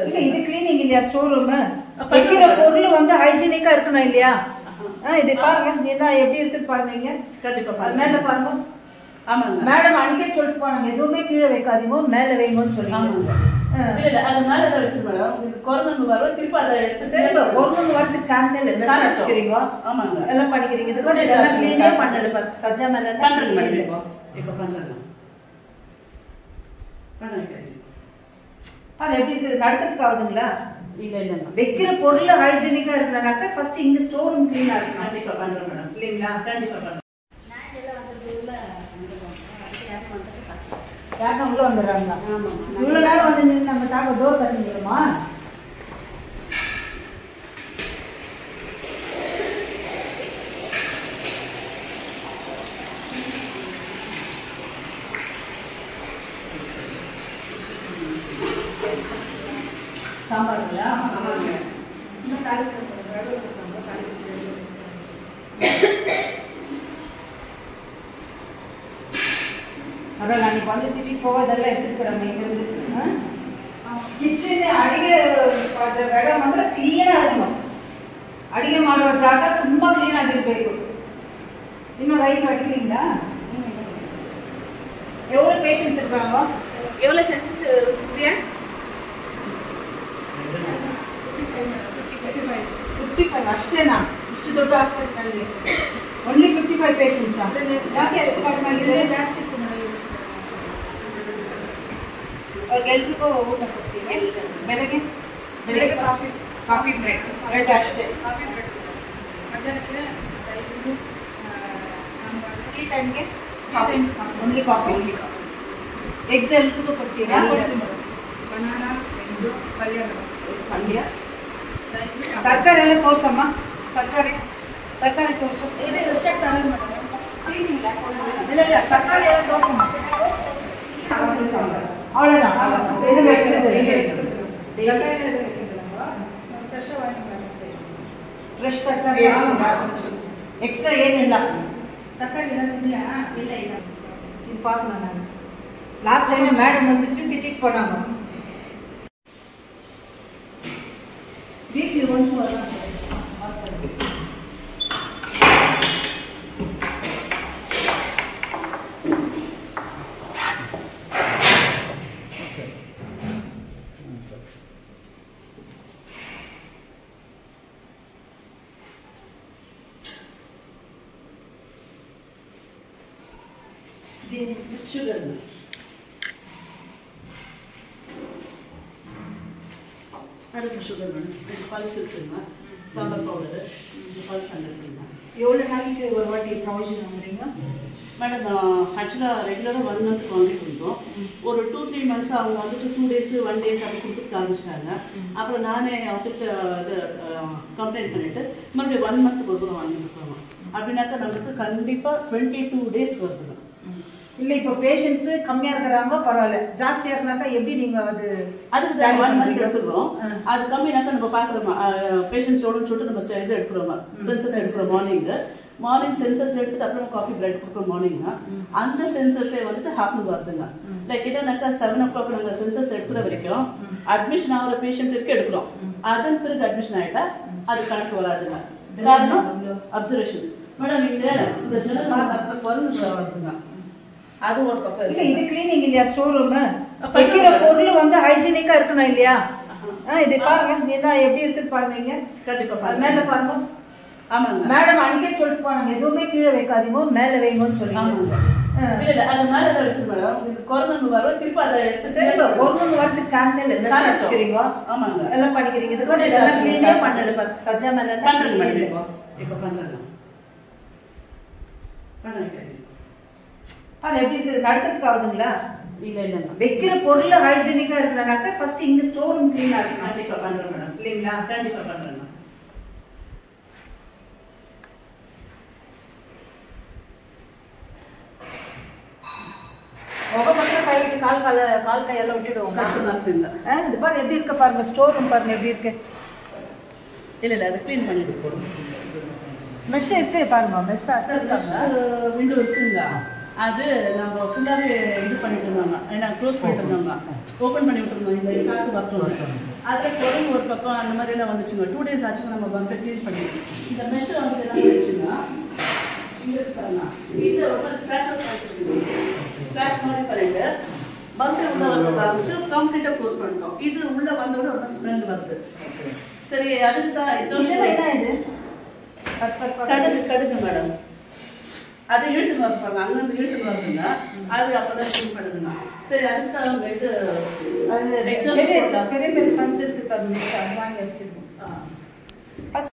இல்ல இது கிளீனிங் இல்லையா ஸ்டோர் ரூம் வைக்கிற பொருள் வந்து ஹைஜீனிக்கா இருக்கணும் இல்லையா இது பாருங்க என்ன எப்படி இருக்குன்னு பாருங்க கண்டிப்பா அது மேல பாருங்க ஆமாங்க மேடம் அன்னைக்கே சொல்லிட்டு போனாங்க எதுவுமே கீழே வைக்காதீங்க மேல வைங்கன்னு சொல்லி இல்ல அது மேல தான் வச்சு மேடம் உங்களுக்கு கொரோனா வரும் திருப்பி அதை எடுத்து சரி கொரோனா வரதுக்கு சான்ஸே இல்ல மெஸ் வச்சுக்கிறீங்க ஆமாங்க எல்லாம் பண்ணிக்கிறீங்க இது கூட எல்லாம் க்ளீனே பண்ணல பாரு சஜ்ஜா மேல பண்றேன் மேடம் இப்போ பண்றேன் பண்ணுங்க பாரு எப்படி இருக்குது நடக்கிறதுக்கு ஆகுதுங்களா இல்ல இல்ல வைக்கிற பொருள் ஹைஜீனிக்கா இருக்கணும்னாக்கா ஃபர்ஸ்ட் இங்க ஸ்டோர் ரூம் க்ளீனா இருக்கணும் கண்டிப்பா பண்றேன் மேடம் இல்லைங்களா கண்டிப்பா பண்றேன் யாரும் உள்ள வந்துடுறாங்க இவ்வளவு நேரம் வந்து நம்ம டாக்க டோர் திறந்துடுமா சாம்பாருங்களா இன்னும் தாளிக்க அதான் நான் இப்போ வந்து திட்டி போவதெல்லாம் எடுத்துக்கிறேன் இங்கிருந்து ಕಿಚನ್ ಅಡಿಗೆ ಬೇಡ ಮಾತ್ರ ಕ್ಲೀನ್ ಆಗಿರ್ಬೇಕು ಅಡಿಗೆ ಮಾಡುವ ಜಾಗ ತುಂಬಾ ಕ್ಲೀನ್ ಆಗಿರ್ಬೇಕು ಇನ್ನು ರೈಸ್ ಅಡಿಗೆಯಿಂದ எவ்வளவு பேஷண்ட்ஸ் இருக்காங்க எவ்வளவு சென்சஸ் சூர்யா 55 ಅಷ್ಟೇನಾ ಇಷ್ಟು ದೊಡ್ಡ ಹಾಸ್ಪಿಟಲ್ ಓನ್ಲಿ 55 ಪೇಷಂಟ್ಸ್ ಯಾಕೆ ಅಷ್ಟು ಕಡಿಮೆ ಆಗಿದೆ ಜಾಸ್ತಿ ಎಲ್ರಿಗೂ ಊಟ ಕೊಡ್ತೀನಿ ಬೆಳಗ್ಗೆ ಕಾಫಿ ಬ್ರೆಡ್ ಅಷ್ಟೇ ಕಾಫಿ ಬ್ರೆಡ್ ಮಧ್ಯಾಹ್ನಕ್ಕೆ ರೈಸ್ ಸಾಂಬಾರು ಈ ಟೈಮ್ಗೆ ಕಾಫಿ ಓನ್ಲಿ ಕಾಫಿ ಎಗ್ಸ್ ಎಲ್ರಿಗೂ ಕೊಡ್ತೀರಾ ಬನಾನಾ ಎಗ್ಗು ಪಲ್ಯ ಪಲ್ಯ ರೈಸ್ ತರಕಾರಿ ಎಲ್ಲ ತೋರ್ಸಮ್ಮ ತರಕಾರಿ ತೋರಿಸು ಇದೆ ರಿಸೆಪ್ಟ್ ಆಗಿ ಮೇಡಮ್ ಇಲ್ಲ ಇಲ್ಲ ತರಕಾರಿ ಎಲ್ಲ ತೋರ್ಸಮ್ಮ அவ்வளோதான் இது வச்சுருது ಫ್ರೆಶ್ ತರಕಾರಿ ಎಕ್ಸ್ಟ್ರಾ ಏನಿಲ್ಲ ತರಕಾರಿ ಇದೆಯಾ ಇಲ್ಲ ಇಲ್ಲ இது பார்க்கணும் நான் லாஸ்ட் டைம் மேடம் வந்துட்டு திட்டிட்டு போனாங்க வீக்லி ஒன்ஸ் வரலாம் ஹாஸ்பிட்டல் சுகர் அதுக்கு சுகர் வேணும் பல்ஸ் இருக்குங்க சாம்பார் பவுடரு பல்ஸ் அங்கே இருக்குங்க எவ்வளோ நாளைக்கு ஒரு வாட்டி ப்ரொவிஷன் வாங்குறீங்க மேடம் ஆக்சுவலாக ரெகுலராக 1 மந்த்துக்கு வாங்கிட்டு இருந்தோம் ஒரு 2-3 மந்த்ஸ் அவங்க வந்துட்டு 2 days 1 days அப்படி கொடுத்துட்டு ஆரம்பிச்சிட்டாங்க அப்புறம் நானே ஆஃபீஸில் இது கம்ப்ளைண்ட் பண்ணிவிட்டு மறுபடியும் 1 மந்த்துக்கு ஒரு தூரம் வாங்கிட்டு இருக்கோம் அப்படின்னாக்கா நமக்கு கண்டிப்பாக 22 days வருதுங்க இல்லை இப்போ பேஷண்ட்ஸ் கம்மியாக இருக்கிறாங்க பரவாயில்ல ஜாஸ்தியாக இருந்தாக்கா எப்படி நீங்கள் அதுக்கு தான் 1 மந்த் எடுத்துக்கிறோம் அது கம்மினாக்கா நம்ம பார்க்குறோமா பேஷண்ட்ஸ் எவ்வளோன்னு சொல்லிட்டு நம்ம இது எடுக்கிறோமா சென்சஸ் எடுக்கிறோம் மார்னிங் சென்சஸ் எடுத்துட்டு அப்புறம் காஃபி பிரெட் கொடுக்குறோம் மார்னிங்னா அந்த சென்சஸே வந்துட்டு ஹாஃப் அன் வருதுங்க லைக் என்னன்னாக்கா 7 o'clock நாங்கள் சென்சஸ் எடுக்கிற வரைக்கும் அட்மிஷன் ஆகிற பேஷண்ட் இருக்கு எடுக்கிறோம் அதன் பிறகு அட்மிஷன் ஆகிட்டா அது கணக்கு வராதுங்க காரணம் அப்சர்வேஷன் மேடம் இந்த ஜெனரல் வருதுங்க அது ஒரு பக்கம் இல்ல இது கிளீனிங் இல்லையா ஸ்டோர் ரூம் வைக்கிற பொருள் வந்து ஹைஜீனிக்கா இருக்கணும் இல்லையா இது பாருங்க என்ன எப்படி இருக்குன்னு பாருங்க கண்டிப்பா அது மேல பாருங்க ஆமாங்க மேடம் அன்னைக்கே சொல்லிட்டு போனாங்க எதுவுமே கீழே வைக்காதீங்க மேல வைங்கன்னு சொல்லி இல்ல அது மேல தான் வச்சு மேடம் உங்களுக்கு கொரோனா வரும் திருப்பி அதை எடுத்து சரி கொரோனா வரதுக்கு சான்ஸே இல்ல மெஸ் வச்சுக்கிறீங்க ஆமாங்க எல்லாம் பண்ணிக்கிறீங்க இது கூட எல்லாம் க்ளீனே பண்ணல பாரு சஜ்ஜா மேல பண்றேன் மேடம் இப்போ பண்றேன் பண்ணுங்க பாரு எப்படி இருக்குது நடக்கிறதுக்கு ஆகுதுங்களா இல்ல இல்ல வைக்கிற பொருள் ஹைஜீனிக்கா இருக்கணும்னாக்கா ஃபர்ஸ்ட் இங்க ஸ்டோர் ரூம் க்ளீனா இருக்கணும் கண்டிப்பா பண்றேன் மேடம் இல்லைங்களா கண்டிப்பா பண்றேன் ஒவ்வொரு பக்கம் கை விட்டு கால் கையெல்லாம் விட்டுடுவோம் கஷ்டமா இருக்குங்க இது பாரு எப்படி இருக்கு பாருங்க ஸ்டோர் ரூம் பாருங்க எப்படி இருக்கு இல்ல இல்ல அதை க்ளீன் பண்ணிட்டு போறோம் மெஷ் இருக்கு பாருங்க மெஷ் விண்டோ இருக்குங்க அது நம்ம ஃபுல்லாகவே இது பண்ணிட்டு இருந்தாங்க, ஏன்னா க்ளோஸ் பண்ணிட்டு இருந்தாங்க, ஓப்பன் பண்ணி விட்டுருந்தோம் இந்த காற்று வரட்டும். அதில் குரங்கு ஒரு பக்கம் அந்த மாதிரி எல்லாம் வந்துச்சுங்க. 2 days ஆச்சுங்க நம்ம பம்பை க்ளீன் பண்ணிடுவோம். இந்த மெஷை வந்து என்ன பண்ணிடுச்சுன்னா இங்கே பாருங்க, இது ஒரு ஸ்க்ராட்ச் அவுட் பண்ணிட்டு ஸ்க்ராட்ச் மாதிரி பண்ணிட்டு பம்பை உள்ள வந்து ஆரம்பிச்சு கம்ப்ளீட்டாக க்ளோஸ் பண்ணிட்டோம். இது உள்ள வந்தோட ரொம்ப ஸ்மெல் வருது. சரி, அதுக்கு தான் கடுகு மேடம், அது இழுத்துக்கு வரப்பாங்க, அங்கேருந்து இழுத்துக்கு வருதுங்க, அது அப்போதான் க்ளீன் பண்ணுதுங்க. சரி, அதுக்கு தான் அவங்க இது பெரிய பெரிய சந்து இருக்கு, அது வாங்கி வச்சிருக்கோம்.